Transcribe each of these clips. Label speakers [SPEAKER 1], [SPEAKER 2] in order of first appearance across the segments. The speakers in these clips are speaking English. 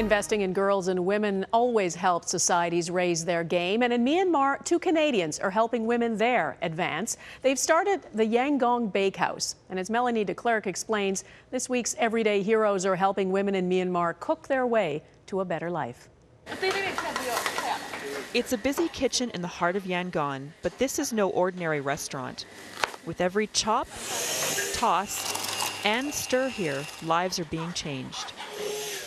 [SPEAKER 1] Investing in girls and women always helps societies raise their game, and in Myanmar, 2 Canadians are helping women there advance. They've started the Yangon Bakehouse, and as Melanie de Klerk explains, this week's Everyday Heroes are helping women in Myanmar cook their way to a better life.
[SPEAKER 2] It's a busy kitchen in the heart of Yangon, but this is no ordinary restaurant. With every chop, toss, and stir here, lives are being changed.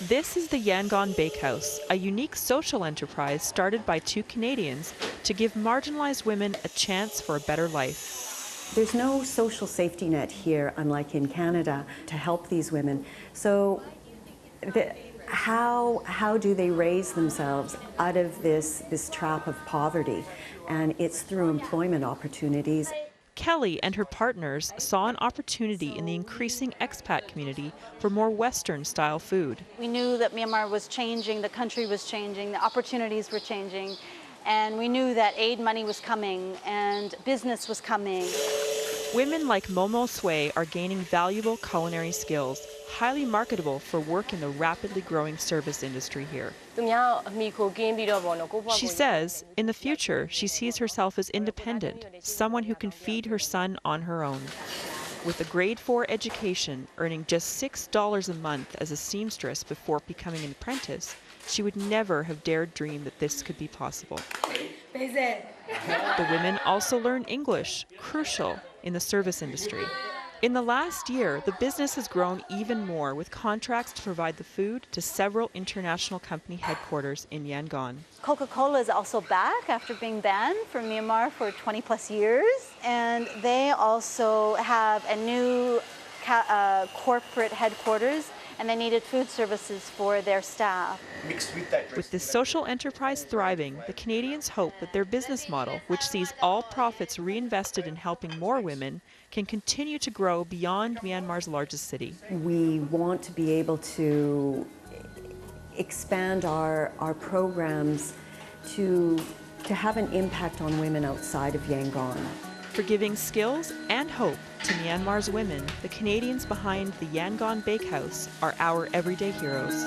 [SPEAKER 2] This is the Yangon Bakehouse, a unique social enterprise started by 2 Canadians to give marginalized women a chance for a better life.
[SPEAKER 3] There's no social safety net here, unlike in Canada, to help these women. So how do they raise themselves out of this trap of poverty? And it's through employment opportunities.
[SPEAKER 2] Kelly and her partners saw an opportunity in the increasing expat community for more Western-style food.
[SPEAKER 4] We knew that Myanmar was changing, the country was changing, the opportunities were changing, and we knew that aid money was coming and business was coming.
[SPEAKER 2] Women like Momo Sway are gaining valuable culinary skills, highly marketable for work in the rapidly growing service industry here. She says, in the future, she sees herself as independent, someone who can feed her son on her own. With a grade 4 education, earning just $6 a month as a seamstress before becoming an apprentice, she would never have dared dream that this could be possible. The women also learn English, crucial in the service industry. In the last year, the business has grown even more, with contracts to provide the food to several international company headquarters in Yangon.
[SPEAKER 4] Coca-Cola is also back after being banned from Myanmar for 20+ years, and they also have a new corporate headquarters, and they needed food services for their staff.
[SPEAKER 2] With this social enterprise thriving, the Canadians hope that their business model, which sees all profits reinvested in helping more women, can continue to grow beyond Myanmar's largest city.
[SPEAKER 3] We want to be able to expand our programs to have an impact on women outside of Yangon.
[SPEAKER 2] For giving skills and hope to Myanmar's women, the Canadians behind the Yangon Bakehouse are our everyday heroes.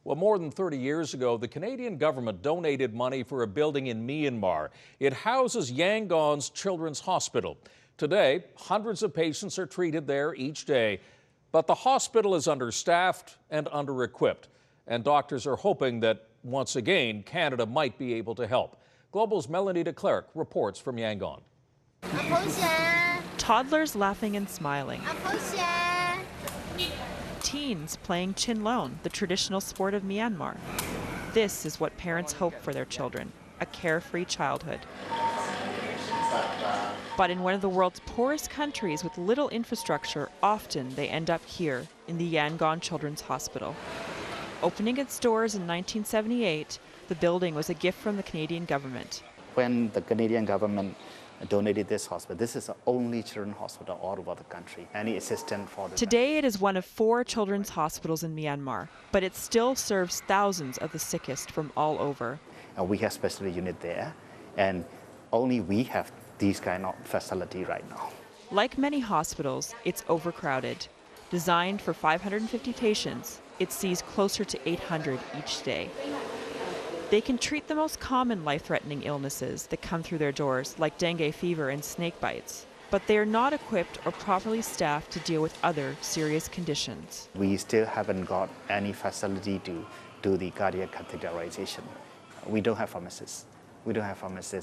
[SPEAKER 5] Well, more than 30 years ago, the Canadian government donated money for a building in Myanmar. It houses Yangon's Children's Hospital. Today, hundreds of patients are treated there each day, but the hospital is understaffed and under-equipped, and doctors are hoping that, once again, Canada might be able to help. Global's Melanie de Klerk reports from Yangon.
[SPEAKER 2] Toddlers laughing and smiling. Teens playing chinlone, the traditional sport of Myanmar. This is what parents hope for their children, a carefree childhood. But in one of the world's poorest countries with little infrastructure, often they end up here in the Yangon Children's Hospital. Opening its doors in 1978, the building was a gift from the Canadian government.
[SPEAKER 6] When the Canadian government donated this hospital, this is the only children's hospital all over the country. Any assistance for the
[SPEAKER 2] Today it is one of 4 children's hospitals in Myanmar, but it still serves thousands of the sickest from all over.
[SPEAKER 6] We have specialty unit there, and only we have these kind of facility right now.
[SPEAKER 2] Like many hospitals, it's overcrowded. Designed for 550 patients, it sees closer to 800 each day. They can treat the most common life-threatening illnesses that come through their doors, like dengue fever and snake bites. But they are not equipped or properly staffed to deal with other serious conditions.
[SPEAKER 6] We still haven't got any facility to do the cardiac catheterization. We don't have pharmacists.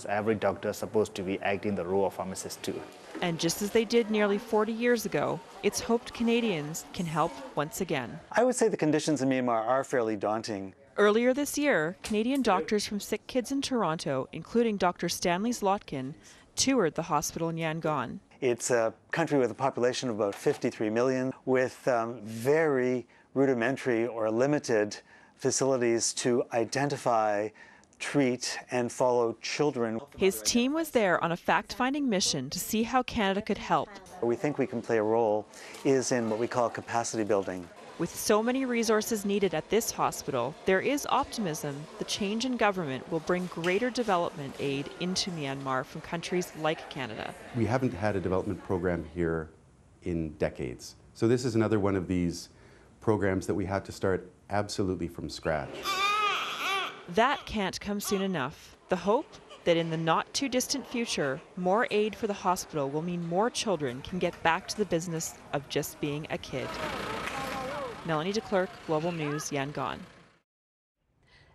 [SPEAKER 6] Every doctor is supposed to be acting the role of pharmacist too.
[SPEAKER 2] And just as they did nearly 40 years ago, it's hoped Canadians can help once again.
[SPEAKER 7] I would say the conditions in Myanmar are fairly daunting.
[SPEAKER 2] Earlier this year, Canadian doctors from Sick Kids in Toronto, including Dr. Stanley Zlotkin, toured the hospital in Yangon.
[SPEAKER 7] It's a country with a population of about 53 million, with very rudimentary or limited facilities to identify, treat, and follow children.
[SPEAKER 2] His team was there on a fact-finding mission to see how Canada could help.
[SPEAKER 7] Where we think we can play a role is in what we call capacity building.
[SPEAKER 2] With so many resources needed at this hospital, there is optimism the change in government will bring greater development aid into Myanmar from countries like Canada.
[SPEAKER 8] We haven't had a development program here in decades. So this is another one of these programs that we had to start absolutely from scratch.
[SPEAKER 2] That can't come soon enough. The hope that in the not-too-distant future, more aid for the hospital will mean more children can get back to the business of just being a kid. Melanie de Klerk, Global News, Yangon.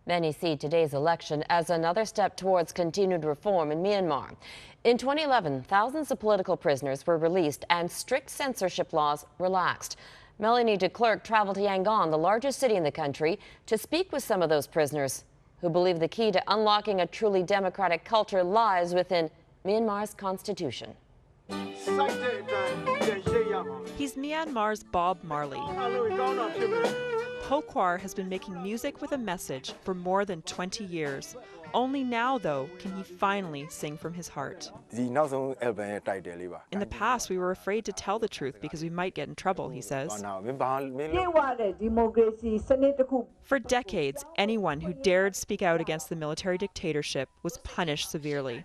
[SPEAKER 9] Many see today's election as another step towards continued reform in Myanmar. In 2011, thousands of political prisoners were released and strict censorship laws relaxed. Melanie de Klerk traveled to Yangon, the largest city in the country, to speak with some of those prisoners who believe the key to unlocking a truly democratic culture lies within Myanmar's constitution.
[SPEAKER 2] He's Myanmar's Bob Marley. Pokwar has been making music with a message for more than 20 years. Only now, though, can he finally sing from his heart. In the past, we were afraid to tell the truth because we might get in trouble, he says. For decades, anyone who dared speak out against the military dictatorship was punished severely.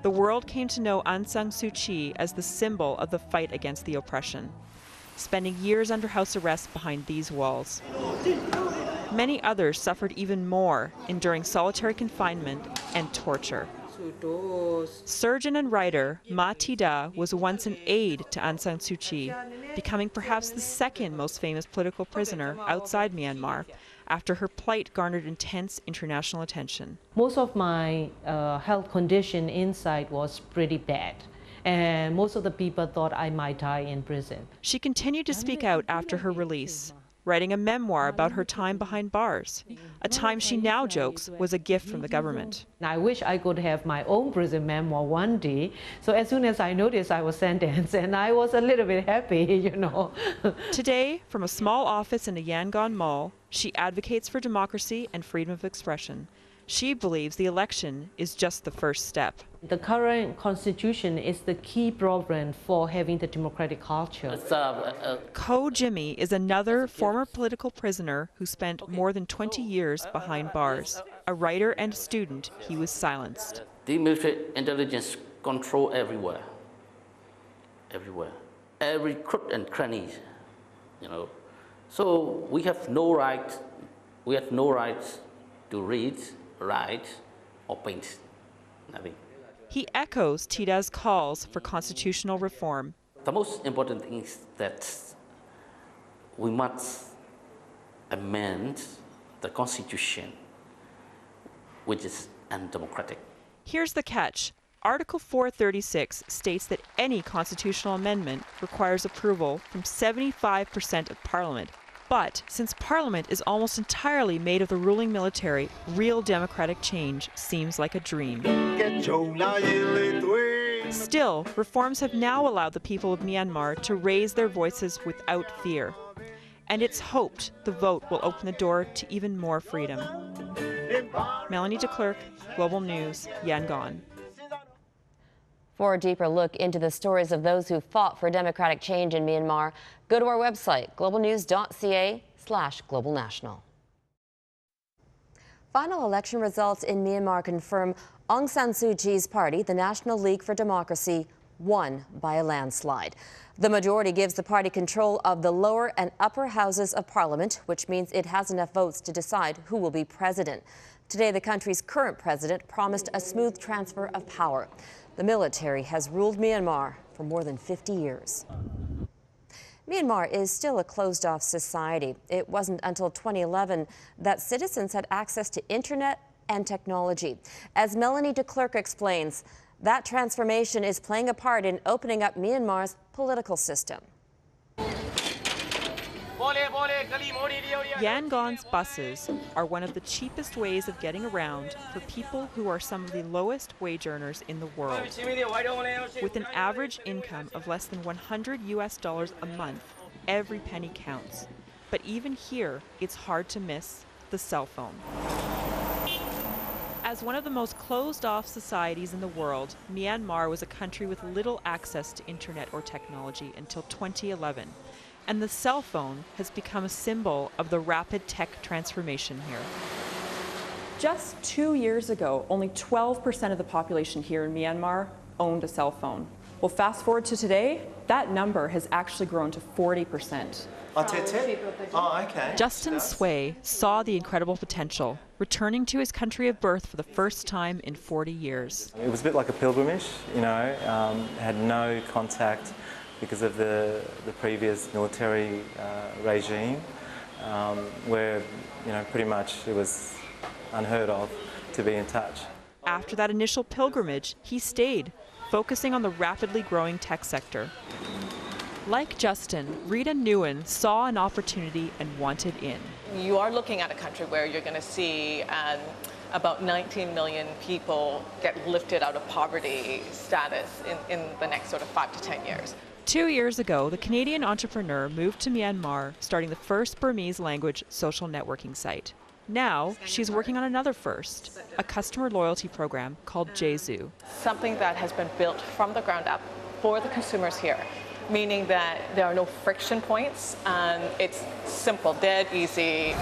[SPEAKER 2] The world came to know Aung San Suu Kyi as the symbol of the fight against the oppression, spending years under house arrest behind these walls. Many others suffered even more, enduring solitary confinement and torture. Surgeon and writer Ma Tida was once an aide to Aung San Suu Kyi, becoming perhaps the second most famous political prisoner outside Myanmar, after her plight garnered intense international attention.
[SPEAKER 10] Most of my health condition inside was pretty bad, and most of the people thought I might die in prison.
[SPEAKER 2] She continued to speak out after her release, writing a memoir about her time behind bars, a time she now jokes was a gift from the government.
[SPEAKER 10] I wish I could have my own prison memoir one day. So as soon as I noticed I was sentenced, and I was a little bit happy, you know.
[SPEAKER 2] Today, from a small office in a Yangon mall, she advocates for democracy and freedom of expression. She believes the election is just the first step.
[SPEAKER 10] The current constitution is the key problem for having the democratic culture.
[SPEAKER 2] Ko Jimmy is another former political prisoner who spent more than 20 years behind bars. A writer and student, he was silenced.
[SPEAKER 11] The military intelligence control everywhere. Everywhere. Every crook and cranny, you know. So we have no right to read, write, or paint. Nothing.
[SPEAKER 2] He echoes Tida's calls for constitutional reform.
[SPEAKER 11] The most important thing is that we must amend the constitution, which is undemocratic.
[SPEAKER 2] Here's the catch. Article 436 states that any constitutional amendment requires approval from 75% of Parliament. But since Parliament is almost entirely made of the ruling military, real democratic change seems like a dream. Still, reforms have now allowed the people of Myanmar to raise their voices without fear. And it's hoped the vote will open the door to even more freedom. Melanie de Klerk, Global News, Yangon.
[SPEAKER 9] For a deeper look into the stories of those who fought for democratic change in Myanmar, go to our website, globalnews.ca/globalnational. Final election results in Myanmar confirm Aung San Suu Kyi's party, the National League for Democracy, won by a landslide. The majority gives the party control of the lower and upper houses of parliament, which means it has enough votes to decide who will be president. Today, the country's current president promised a smooth transfer of power. The military has ruled Myanmar for more than 50 years. Myanmar is still a closed-off society. It wasn't until 2011 that citizens had access to internet and technology. As Melanie de Klerk explains, that transformation is playing a part in opening up Myanmar's political system.
[SPEAKER 2] Yangon's buses are one of the cheapest ways of getting around for people who are some of the lowest wage earners in the world. With an average income of less than $100 a month, every penny counts. But even here, it's hard to miss the cell phone. As one of the most closed-off societies in the world, Myanmar was a country with little access to internet or technology until 2011. And the cell phone has become a symbol of the rapid tech transformation here.
[SPEAKER 12] Just 2 years ago, only 12% of the population here in Myanmar owned a cell phone. Well, fast forward to today, that number has actually grown to 40%.
[SPEAKER 13] Oh, okay.
[SPEAKER 2] Justin Sway saw the incredible potential, returning to his country of birth for the first time in 40 years.
[SPEAKER 13] It was a bit like a pilgrimage, you know, had no contact because of the previous military regime, where, you know, pretty much it was unheard of to be in touch.
[SPEAKER 2] After that initial pilgrimage, he stayed, focusing on the rapidly growing tech sector. Like Justin, Rita Nguyen saw an opportunity and wanted in.
[SPEAKER 14] You are looking at a country where you're going to see about 19 million people get lifted out of poverty status in the next sort of 5 to 10 years.
[SPEAKER 2] 2 years ago, the Canadian entrepreneur moved to Myanmar, starting the first Burmese language social networking site. Now, she's working on another first, a customer loyalty program called Jesu.
[SPEAKER 14] Something that has been built from the ground up for the consumers here, meaning that there are no friction points and it's simple, dead easy.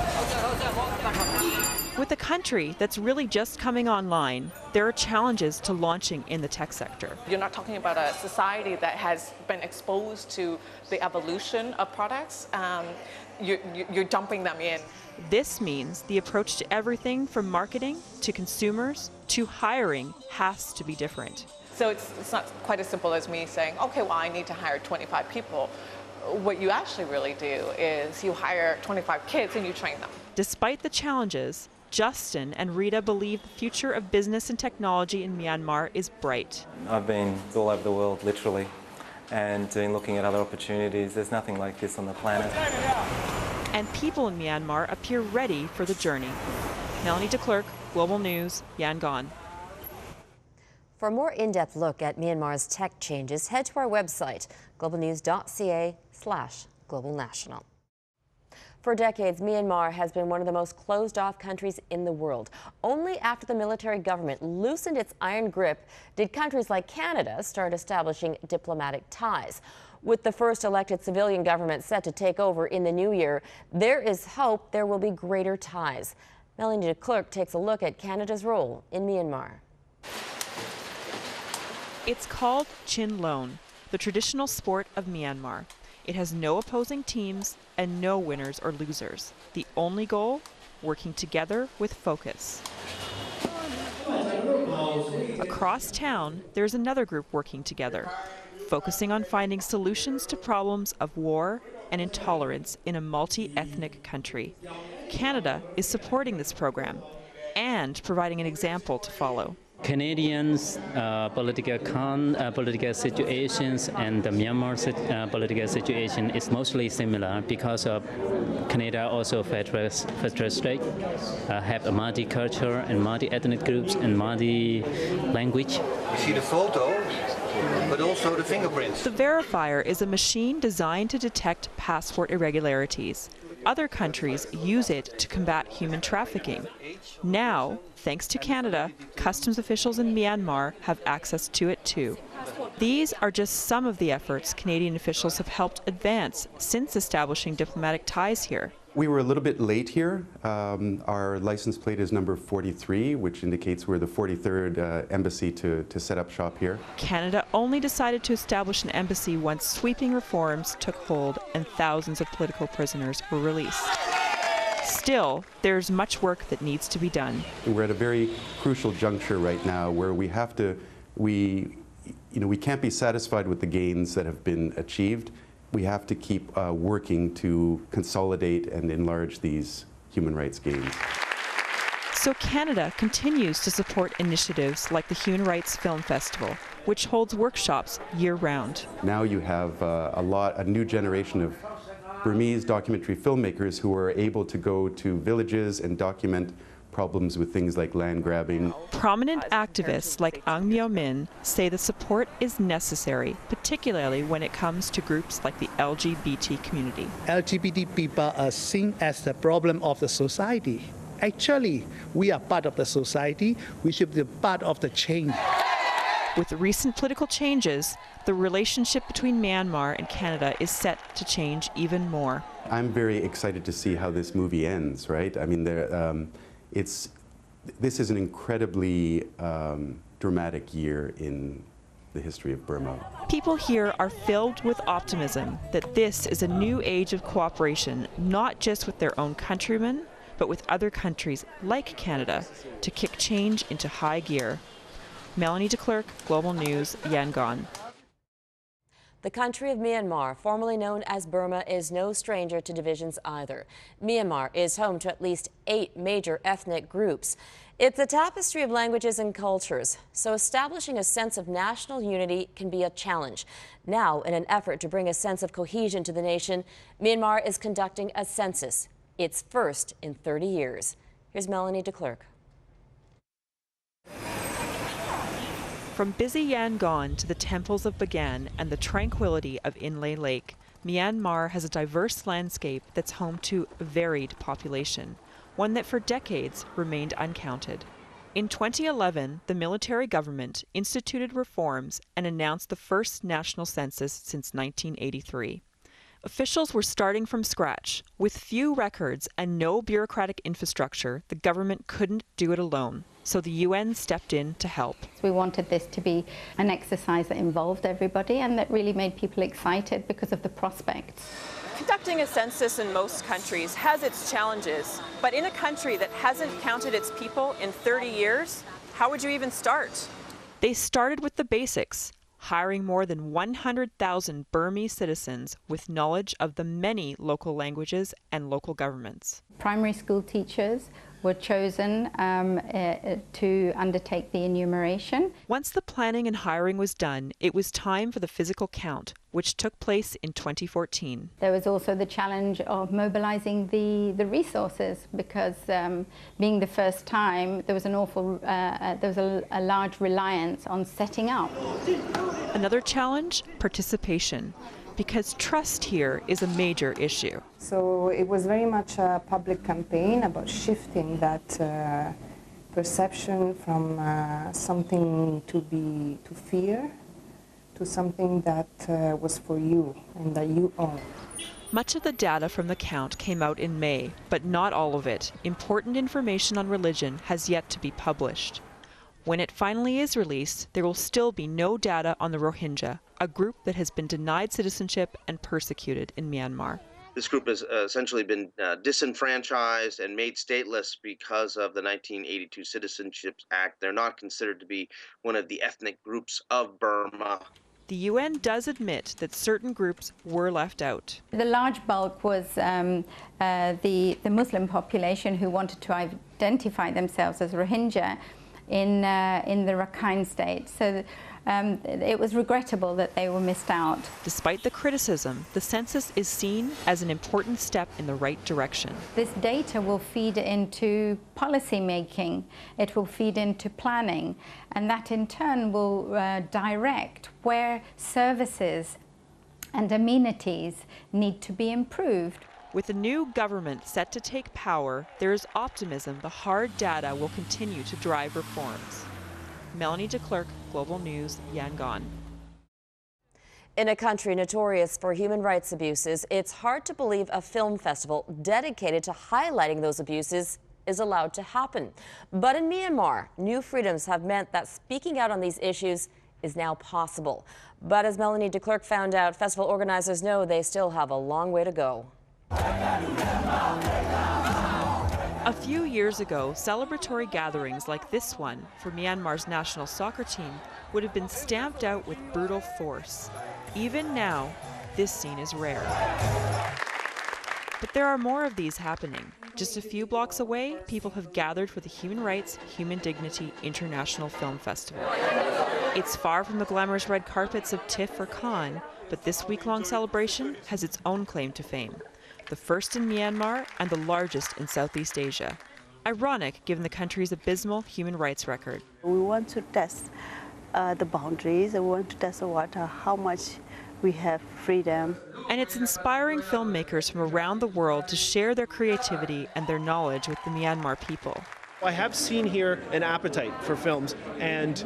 [SPEAKER 2] With a country that's really just coming online, there are challenges to launching in the tech sector.
[SPEAKER 14] You're not talking about a society that has been exposed to the evolution of products. You're dumping them in.
[SPEAKER 2] This means the approach to everything from marketing to consumers to hiring has to be different.
[SPEAKER 14] So it's not quite as simple as me saying, okay, well, I need to hire 25 people. What you actually really do is you hire 25 kids and you train them.
[SPEAKER 2] Despite the challenges, Justin and Rita believe the future of business and technology in Myanmar is bright.
[SPEAKER 13] I've been all over the world, literally, and been looking at other opportunities. There's nothing like this on the planet.
[SPEAKER 2] And people in Myanmar appear ready for the journey. Melanie de Klerk, Global News, Yangon.
[SPEAKER 9] For a more in-depth look at Myanmar's tech changes, head to our website, globalnews.ca/globalnational. For decades, Myanmar has been one of the most closed-off countries in the world. Only after the military government loosened its iron grip did countries like Canada start establishing diplomatic ties. With the first elected civilian government set to take over in the new year, there is hope there will be greater ties. Melanie de Klerk takes a look at Canada's role in Myanmar.
[SPEAKER 2] It's called Chin Lone, the traditional sport of Myanmar. It has no opposing teams and no winners or losers. The only goal? Working together with focus. Across town, there's another group working together, focusing on finding solutions to problems of war and intolerance in a multi-ethnic country. Canada is supporting this program and providing an example to follow.
[SPEAKER 15] Canadians' political situations and the Myanmar political situation is mostly similar because of Canada also federal state, have a multi-cultural and multi-ethnic groups and multi-language.
[SPEAKER 16] You see the photo, but also the fingerprints.
[SPEAKER 2] The verifier is a machine designed to detect passport irregularities. Other countries use it to combat human trafficking. Now, thanks to Canada, customs officials in Myanmar have access to it too. These are just some of the efforts Canadian officials have helped advance since establishing diplomatic ties here.
[SPEAKER 8] We were a little bit late here. Our license plate is number 43, which indicates we're the 43rd embassy to set up shop here.
[SPEAKER 2] Canada only decided to establish an embassy once sweeping reforms took hold and thousands of political prisoners were released. Still, there's much work that needs to be done.
[SPEAKER 8] We're at a very crucial juncture right now where we can't be satisfied with the gains that have been achieved. We have to keep working to consolidate and enlarge these human rights gains.
[SPEAKER 2] So Canada continues to support initiatives like the Human Rights Film Festival, which holds workshops year-round.
[SPEAKER 8] Now you have a new generation of Burmese documentary filmmakers who are able to go to villages and document problems with things like land grabbing.
[SPEAKER 2] Prominent activists like Ang Myo Min say the support is necessary, particularly when it comes to groups like the LGBT community.
[SPEAKER 17] LGBT people are seen as the problem of the society. Actually, we are part of the society. We should be part of the change.
[SPEAKER 2] With recent political changes, the relationship between Myanmar and Canada is set to change even more.
[SPEAKER 8] I'm very excited to see how this movie ends, right? I mean, this is an incredibly dramatic year in the history of Burma.
[SPEAKER 2] People here are filled with optimism that this is a new age of cooperation, not just with their own countrymen, but with other countries like Canada, to kick change into high gear. Melanie de Klerk, Global News, Yangon.
[SPEAKER 9] The country of Myanmar, formerly known as Burma, is no stranger to divisions either. Myanmar is home to at least 8 major ethnic groups. It's a tapestry of languages and cultures, so establishing a sense of national unity can be a challenge. Now, in an effort to bring a sense of cohesion to the nation, Myanmar is conducting a census, its first in 30 years. Here's Melanie de Klerk.
[SPEAKER 2] From busy Yangon to the temples of Bagan and the tranquility of Inle Lake, Myanmar has a diverse landscape that's home to a varied population, one that for decades remained uncounted. In 2011, the military government instituted reforms and announced the first national census since 1983. Officials were starting from scratch. With few records and no bureaucratic infrastructure, the government couldn't do it alone. So the UN stepped in to help.
[SPEAKER 18] We wanted this to be an exercise that involved everybody and that really made people excited because of the prospects.
[SPEAKER 12] Conducting a census in most countries has its challenges, but in a country that hasn't counted its people in 30 years, how would you even start?
[SPEAKER 2] They started with the basics, hiring more than 100,000 Burmese citizens with knowledge of the many local languages and local governments.
[SPEAKER 18] Primary school teachers were chosen to undertake the enumeration.
[SPEAKER 2] Once the planning and hiring was done, it was time for the physical count, which took place in 2014.
[SPEAKER 18] There was also the challenge of mobilizing the resources because being the first time, there was a large reliance on setting up.
[SPEAKER 2] Another challenge, participation, because trust here is a major issue.
[SPEAKER 19] So it was very much a public campaign about shifting that perception from something to fear to something that was for you and that you own.
[SPEAKER 2] Much of the data from the count came out in May, but not all of it. Important information on religion has yet to be published. When it finally is released, there will still be no data on the Rohingya, a group that has been denied citizenship and persecuted in Myanmar.
[SPEAKER 20] This group has essentially been disenfranchised and made stateless because of the 1982 Citizenship Act. They're not considered to be one of the ethnic groups of Burma.
[SPEAKER 2] The UN does admit that certain groups were left out.
[SPEAKER 18] The large bulk was the Muslim population who wanted to identify themselves as Rohingya in the Rakhine state. So it was regrettable that they were missed out.
[SPEAKER 2] Despite the criticism, the census is seen as an important step in the right direction.
[SPEAKER 18] This data will feed into policy making, it will feed into planning, and that in turn will direct where services and amenities need to be improved.
[SPEAKER 2] With a new government set to take power, there is optimism the hard data will continue to drive reforms. Melanie de Klerk, Global News, Yangon.
[SPEAKER 9] In a country notorious for human rights abuses, it's hard to believe a film festival dedicated to highlighting those abuses is allowed to happen. But in Myanmar, new freedoms have meant that speaking out on these issues is now possible. But as Melanie de Klerk found out, festival organizers know they still have a long way to go.
[SPEAKER 2] A few years ago, celebratory gatherings like this one for Myanmar's national soccer team would have been stamped out with brutal force. Even now, this scene is rare. But there are more of these happening. Just a few blocks away, people have gathered for the Human Rights, Human Dignity International Film Festival. It's far from the glamorous red carpets of TIFF or Cannes, but this week-long celebration has its own claim to fame. The first in Myanmar and the largest in Southeast Asia. Ironic given the country's abysmal human rights record.
[SPEAKER 21] We want to test the boundaries, and we want to test how much we have freedom.
[SPEAKER 2] And it's inspiring filmmakers from around the world to share their creativity and their knowledge with the Myanmar people.
[SPEAKER 22] I have seen here an appetite for films and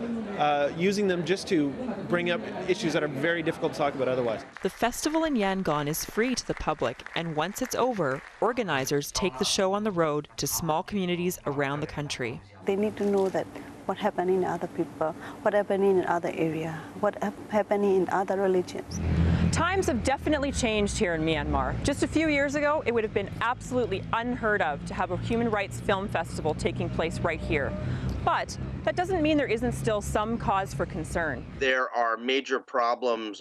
[SPEAKER 22] using them just to bring up issues that are very difficult to talk about otherwise.
[SPEAKER 2] The festival in Yangon is free to the public, and once it's over, organizers take the show on the road to small communities around the country.
[SPEAKER 21] They need to know that what happening in other people, what happening in other area, what happening in other religions.
[SPEAKER 12] Times have definitely changed here in Myanmar. Just a few years ago, it would have been absolutely unheard of to have a human rights film festival taking place right here. But that doesn't mean there isn't still some cause for concern.
[SPEAKER 20] There are major problems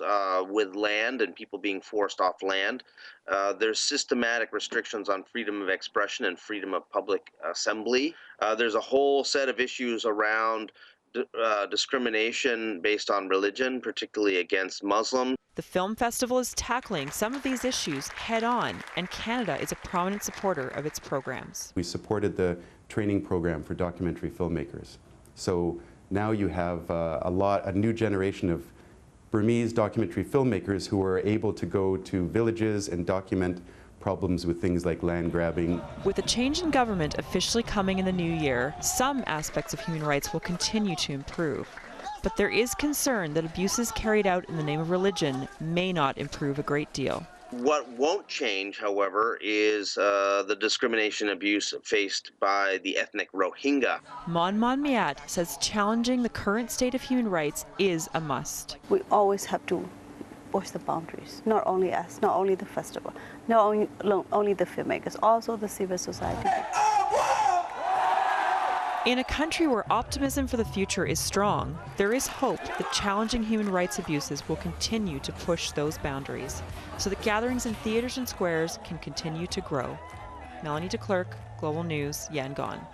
[SPEAKER 20] with land and people being forced off land. There's systematic restrictions on freedom of expression and freedom of public assembly. There's a whole set of issues around discrimination based on religion, particularly against Muslims.
[SPEAKER 2] The film festival is tackling some of these issues head on, and Canada is a prominent supporter of its programs.
[SPEAKER 8] We supported the training program for documentary filmmakers. So now you have a new generation of Burmese documentary filmmakers who are able to go to villages and document problems with things like land grabbing.
[SPEAKER 2] With a change in government officially coming in the new year, some aspects of human rights will continue to improve. But there is concern that abuses carried out in the name of religion may not improve a great deal.
[SPEAKER 20] What won't change, however, is the discrimination abuse faced by the ethnic Rohingya.
[SPEAKER 2] Mon Miat says challenging the current state of human rights is a must.
[SPEAKER 21] We always have to push the boundaries, not only us, not only the festival, not only the filmmakers, also the civil society.
[SPEAKER 2] In a country where optimism for the future is strong, there is hope that challenging human rights abuses will continue to push those boundaries so that gatherings in theaters and squares can continue to grow. Melanie de Klerk, Global News, Yangon.